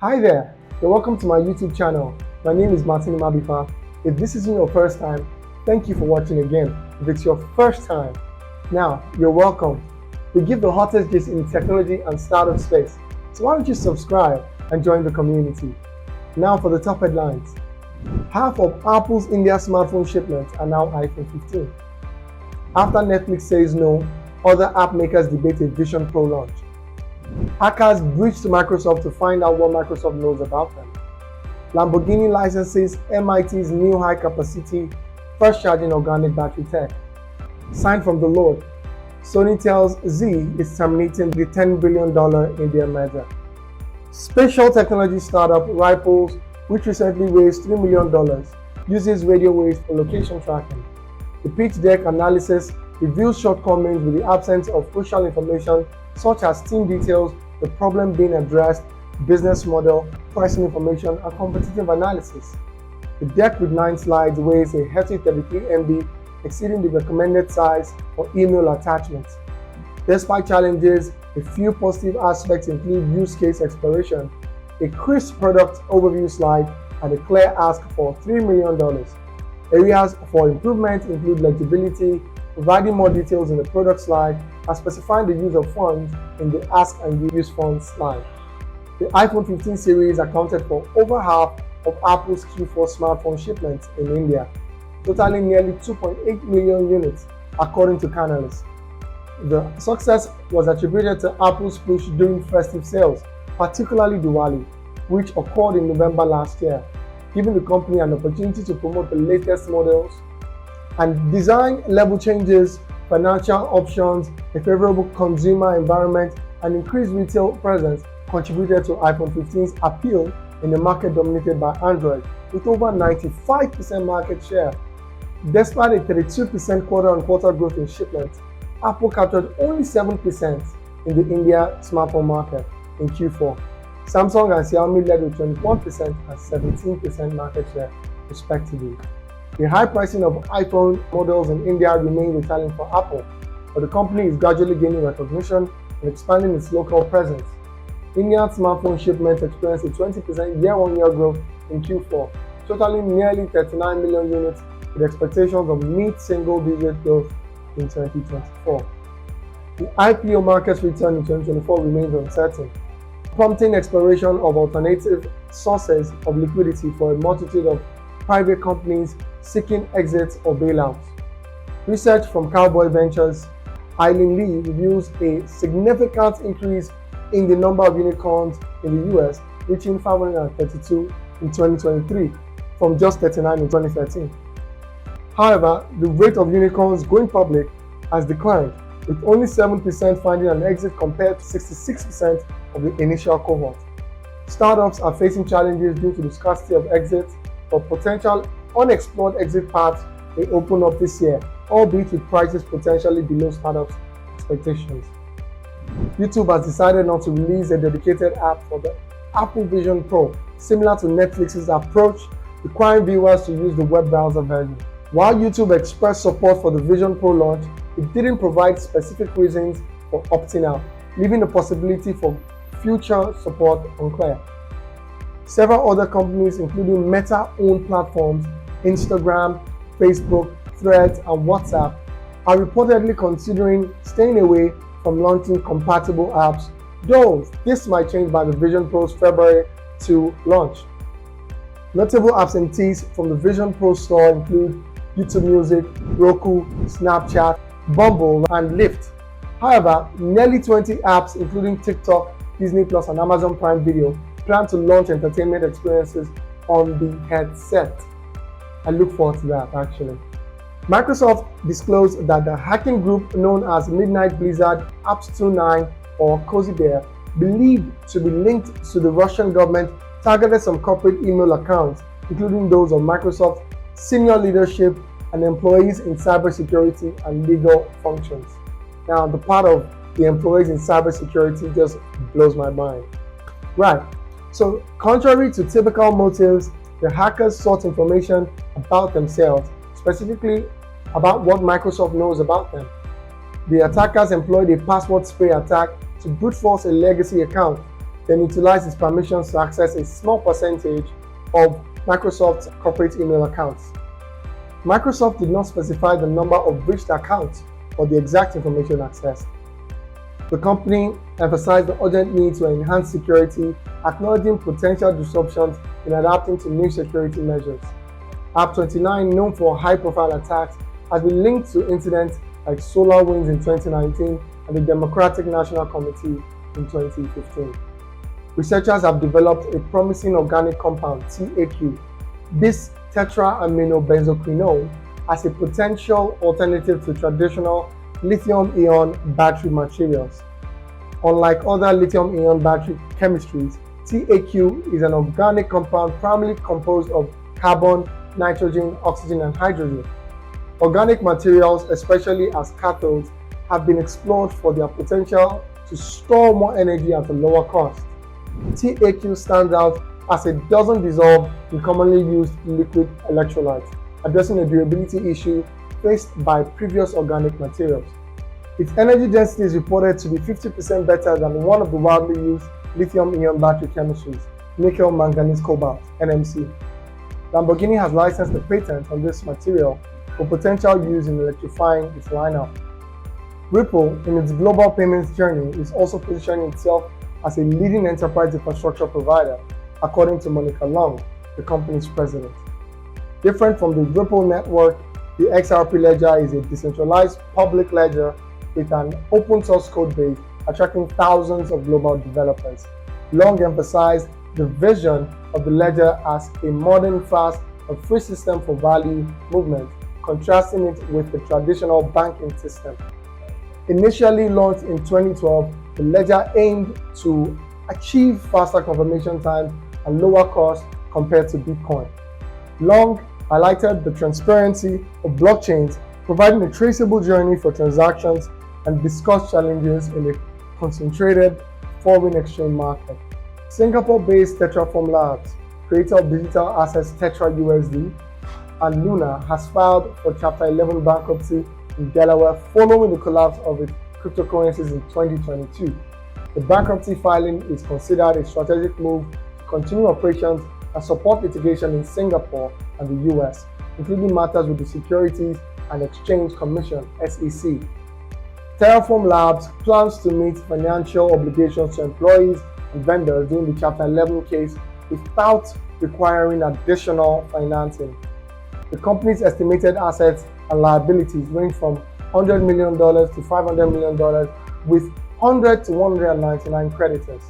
Hi there, you're welcome to my YouTube channel. My name is Martin Mabifa. If this isn't your first time, thank you for watching again. If it's your first time, now you're welcome. We give the hottest gist in technology and startup space. So why don't you subscribe and join the community? Now for the top headlines. Half of Apple's India smartphone shipments are now iPhone 15. After Netflix says no, other app makers debate a Vision Pro launch. Hackers breached Microsoft to find out what Microsoft knows about them. Lamborghini licenses MIT's new high-capacity fast-charging organic battery tech. Sign from the Lord. Sony tells Zee is terminating the $10 billion India merger. Spatial technology startup Ripples, which recently raised $3 million, uses radio waves for location tracking. The pitch deck analysis reveals shortcomings with the absence of crucial information such as team details, the problem being addressed, business model, pricing information, and competitive analysis. The deck with 9 slides weighs a hefty 33 MB, exceeding the recommended size for email attachments. Despite challenges, a few positive aspects include use case exploration, a crisp product overview slide, and a clear ask for $3 million. Areas for improvement include legibility, providing more details in the product slide, and specifying the use of funds in the Ask and Use Funds slide. The iPhone 15 series accounted for over half of Apple's Q4 smartphone shipments in India, totaling nearly 2.8 million units, according to analysts. The success was attributed to Apple's push during festive sales, particularly Diwali, which occurred in November last year, giving the company an opportunity to promote the latest models and design level changes, financial options, a favorable consumer environment, and increased retail presence contributed to iPhone 15's appeal in a market dominated by Android, with over 95% market share. Despite a 32% quarter-on-quarter growth in shipments, Apple captured only 7% in the India smartphone market in Q4. Samsung and Xiaomi led with 21% and 17% market share, respectively. The high pricing of iPhone models in India remains a challenge for Apple, but the company is gradually gaining recognition and expanding its local presence. Indian smartphone shipments experienced a 20% year-on-year growth in Q4, totaling nearly 39 million units, with expectations of mid-single-digit growth in 2024. The IPO market's return in 2024 remains uncertain, prompting exploration of alternative sources of liquidity for a multitude of private companies seeking exits or bailouts. Research from Cowboy Ventures, Eileen Lee reveals a significant increase in the number of unicorns in the US, reaching 532 in 2023 from just 39 in 2013. However, the rate of unicorns going public has declined, with only 7% finding an exit compared to 66% of the initial cohort. Startups are facing challenges due to the scarcity of exits, but potential unexplored exit paths may open up this year, albeit with prices potentially below startups' expectations. YouTube has decided not to release a dedicated app for the Apple Vision Pro, similar to Netflix's approach, requiring viewers to use the web browser version. While YouTube expressed support for the Vision Pro launch, it didn't provide specific reasons for opting out, leaving the possibility for future support unclear. Several other companies, including Meta-owned platforms, Instagram, Facebook, Threads, and WhatsApp, are reportedly considering staying away from launching compatible apps, though this might change by the Vision Pro's February 2 launch. Notable absentees from the Vision Pro store include YouTube Music, Roku, Snapchat, Bumble, and Lyft. However, nearly 20 apps, including TikTok, Disney Plus, and Amazon Prime Video, plan to launch entertainment experiences on the headset. I look forward to that, actually. Microsoft disclosed that the hacking group known as Midnight Blizzard Apps29 or Cozy Bear, believed to be linked to the Russian government, targeted some corporate email accounts, including those of Microsoft senior leadership and employees in cybersecurity and legal functions. Now, the part of the employees in cybersecurity just blows my mind. Right. So, contrary to typical motives, the hackers sought information about themselves, specifically about what Microsoft knows about them. The attackers employed a password spray attack to brute force a legacy account, then utilized its permissions to access a small percentage of Microsoft's corporate email accounts. Microsoft did not specify the number of breached accounts or the exact information accessed. The company emphasized the urgent need to enhance security, acknowledging potential disruptions in adapting to new security measures. App 29, known for high-profile attacks, has been linked to incidents like SolarWinds in 2019 and the Democratic National Committee in 2015. Researchers have developed a promising organic compound, TAQ, bis tetraaminobenzoquinone, as a potential alternative to traditional lithium-ion battery materials. Unlike other lithium-ion battery chemistries, TAQ is an organic compound primarily composed of carbon, nitrogen, oxygen, and hydrogen. Organic materials, especially as cathodes, have been explored for their potential to store more energy at a lower cost. TAQ stands out as it doesn't dissolve in commonly used liquid electrolytes, addressing a durability issue faced by previous organic materials. Its energy density is reported to be 50% better than one of the widely used lithium-ion battery chemistries, nickel manganese cobalt, NMC. Lamborghini has licensed a patent on this material for potential use in electrifying its lineup. Ripple, in its global payments journey, is also positioning itself as a leading enterprise infrastructure provider, according to Monica Long, the company's president. Different from the Ripple network, the XRP ledger is a decentralized public ledger with an open source code base attracting thousands of global developers. Long emphasized the vision of the ledger as a modern, fast, and free system for value movement, contrasting it with the traditional banking system. Initially launched in 2012, the ledger aimed to achieve faster confirmation times and lower costs compared to Bitcoin. Long highlighted the transparency of blockchains, providing a traceable journey for transactions, and discussed challenges in a concentrated foreign exchange market. Singapore-based Tetraform Labs, creator of digital assets Tetra USD, and Luna, has filed for Chapter 11 bankruptcy in Delaware following the collapse of its cryptocurrencies in 2022. The bankruptcy filing is considered a strategic move to continue operations and support litigation in Singapore and the US, including matters with the Securities and Exchange Commission (SEC). Terraform Labs plans to meet financial obligations to employees and vendors during the Chapter 11 case without requiring additional financing. The company's estimated assets and liabilities range from $100 million to $500 million, with 100 to 199 creditors.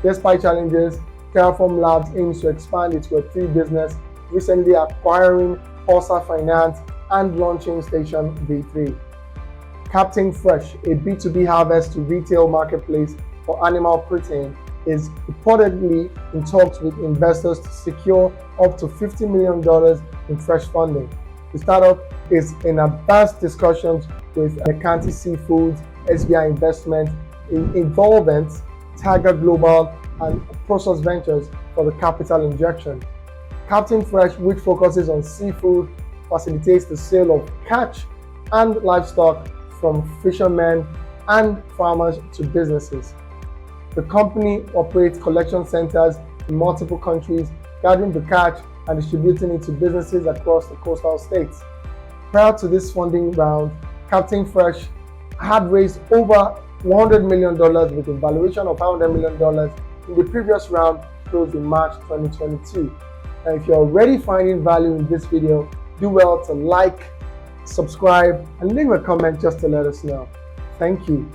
Despite challenges, Terraform Labs aims to expand its Web3 business, recently acquiring Pulsar Finance and launching Station V3. Captain Fresh, a B2B harvest to retail marketplace for animal protein, is reportedly in talks with investors to secure up to $50 million in fresh funding. The startup is in advanced discussions with Mercanti Seafoods, SBI Investment, Involvent, Tiger Global, and Process Ventures for the capital injection. Captain Fresh, which focuses on seafood, facilitates the sale of catch and livestock from fishermen and farmers to businesses. The company operates collection centers in multiple countries, gathering the catch and distributing it to businesses across the coastal states. Prior to this funding round, Captain Fresh had raised over $100 million with a valuation of $500 million in the previous round, closed in March 2022. And if you're already finding value in this video, do well to like, subscribe, and leave a comment just to let us know. Thank you.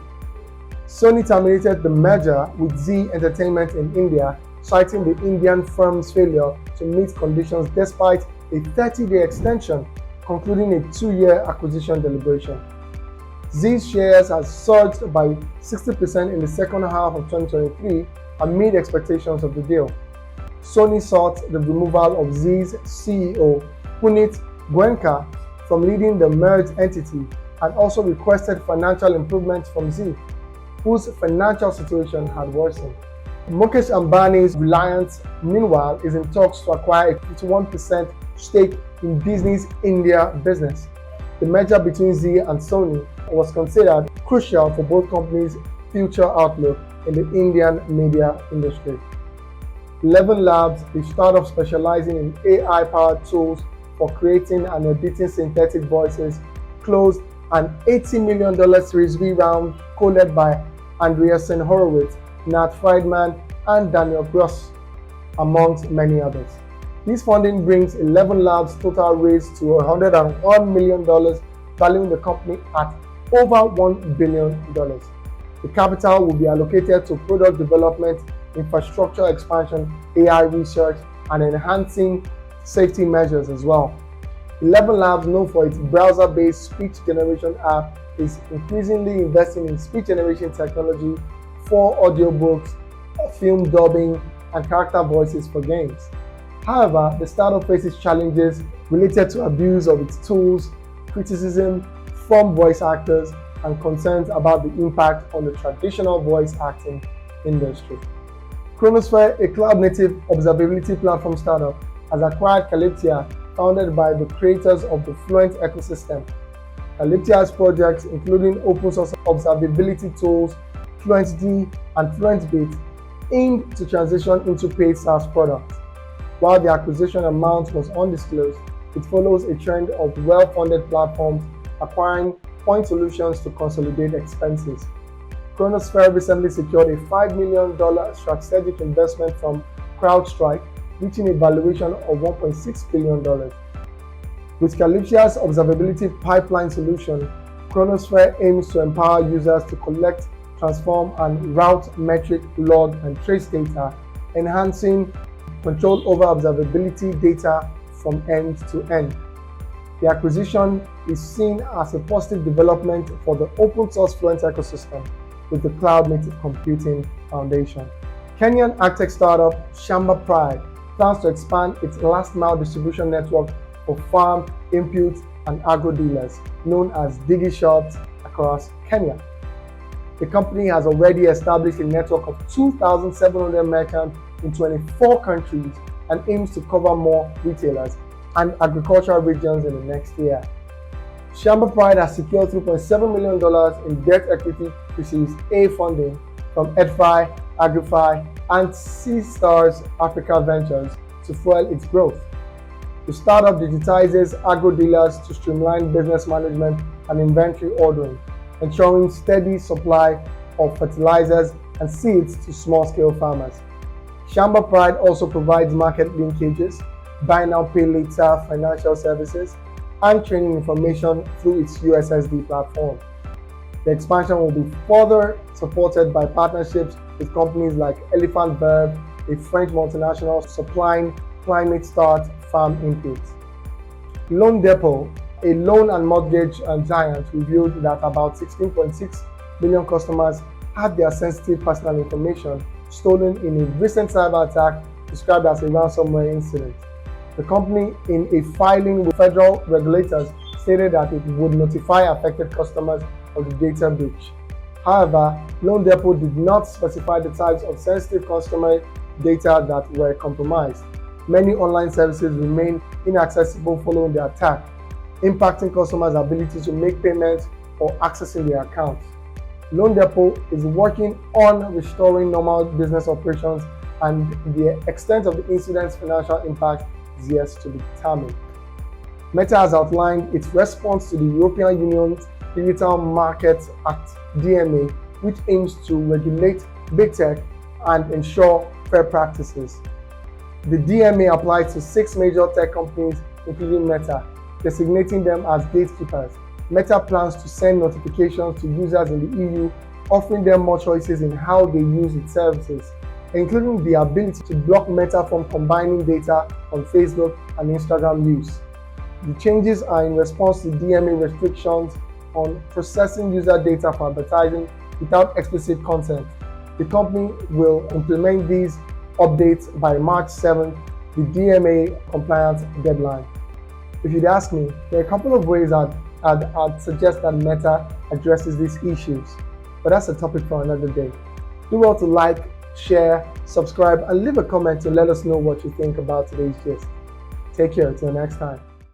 Sony terminated the merger with Zee Entertainment in India, citing the Indian firm's failure to meet conditions despite a 30-day extension, concluding a 2-year acquisition deliberation. Zee's shares has surged by 60% in the second half of 2023 amid expectations of the deal. Sony sought the removal of Zee's CEO, Punit Goenka, from leading the merged entity and also requested financial improvements from Zee, whose financial situation had worsened. Mukesh Ambani's Reliance, meanwhile, is in talks to acquire a 51% stake in Disney's India business. The merger between Zee and Sony was considered crucial for both companies future outlook in the Indian media industry. 11 Labs, a startup specializing in AI-powered tools for creating and editing synthetic voices, closed an $80 million Series B round co-led by Andreessen Horowitz, Nat Friedman, and Daniel Gross, amongst many others. This funding brings 11 Labs' total raise to $101 million, valuing the company at over $1 billion. The capital will be allocated to product development, infrastructure expansion, AI research, and enhancing safety measures as well. 11 Labs, known for its browser-based speech generation app, is increasingly investing in speech generation technology for audiobooks, film dubbing, and character voices for games. However, the startup faces challenges related to abuse of its tools, criticism from voice actors, and concerns about the impact on the traditional voice acting industry. Chronosphere, a cloud-native observability platform startup, has acquired Calyptia, founded by the creators of the Fluent ecosystem. Calyptia's projects, including open-source observability tools, FluentD, and FluentBit, aimed to transition into paid SaaS products. While the acquisition amount was undisclosed, it follows a trend of well-funded platforms acquiring point solutions to consolidate expenses. Chronosphere recently secured a $5 million strategic investment from CrowdStrike, reaching a valuation of $1.6 billion. With Calyptia's observability pipeline solution, Chronosphere aims to empower users to collect, transform, and route metric, log, and trace data, enhancing control over observability data from end to end. The acquisition is seen as a positive development for the open-source Fluent ecosystem with the cloud-native computing foundation. Kenyan agtech startup Shamba Pride plans to expand its last-mile distribution network for farm, input, and agro dealers, known as Digi Shops, across Kenya. The company has already established a network of 2,700 merchants in 24 countries and aims to cover more retailers and agricultural regions in the next year. Shamba Pride has secured $3.7 million in debt equity Series A funding from EdFi, AgriFi, and Seastars Africa Ventures to fuel its growth. The startup digitizes agro dealers to streamline business management and inventory ordering, ensuring steady supply of fertilizers and seeds to small-scale farmers. Shamba Pride also provides market linkages, buy now pay later financial services, and training information through its USSD platform. The expansion will be further supported by partnerships with companies like Elephant Verb, a French multinational supplying climate start farm inputs. Loan Depot, a loan and mortgage giant, revealed that about 16.6 million customers had their sensitive personal information stolen in a recent cyber attack described as a ransomware incident. The company, in a filing with federal regulators, stated that it would notify affected customers of the data breach. However, Loan Depot did not specify the types of sensitive customer data that were compromised. Many online services remain inaccessible following the attack, impacting customers' ability to make payments or accessing their accounts. Loan Depot is working on restoring normal business operations, and the extent of the incident's financial impact is yet to be determined. Meta has outlined its response to the European Union's Digital Markets Act (DMA), which aims to regulate big tech and ensure fair practices. The DMA applies to 6 major tech companies, including Meta, designating them as gatekeepers. Meta plans to send notifications to users in the EU, offering them more choices in how they use its services, including the ability to block Meta from combining data on Facebook and Instagram use. The changes are in response to DMA restrictions on processing user data for advertising without explicit consent. The company will implement these updates by March 7th, the DMA compliance deadline. If you'd ask me, there are a couple of ways I'd suggest that Meta addresses these issues, but that's a topic for another day. Do well to like, share, subscribe, and leave a comment to let us know what you think about today's gist. Take care, till next time.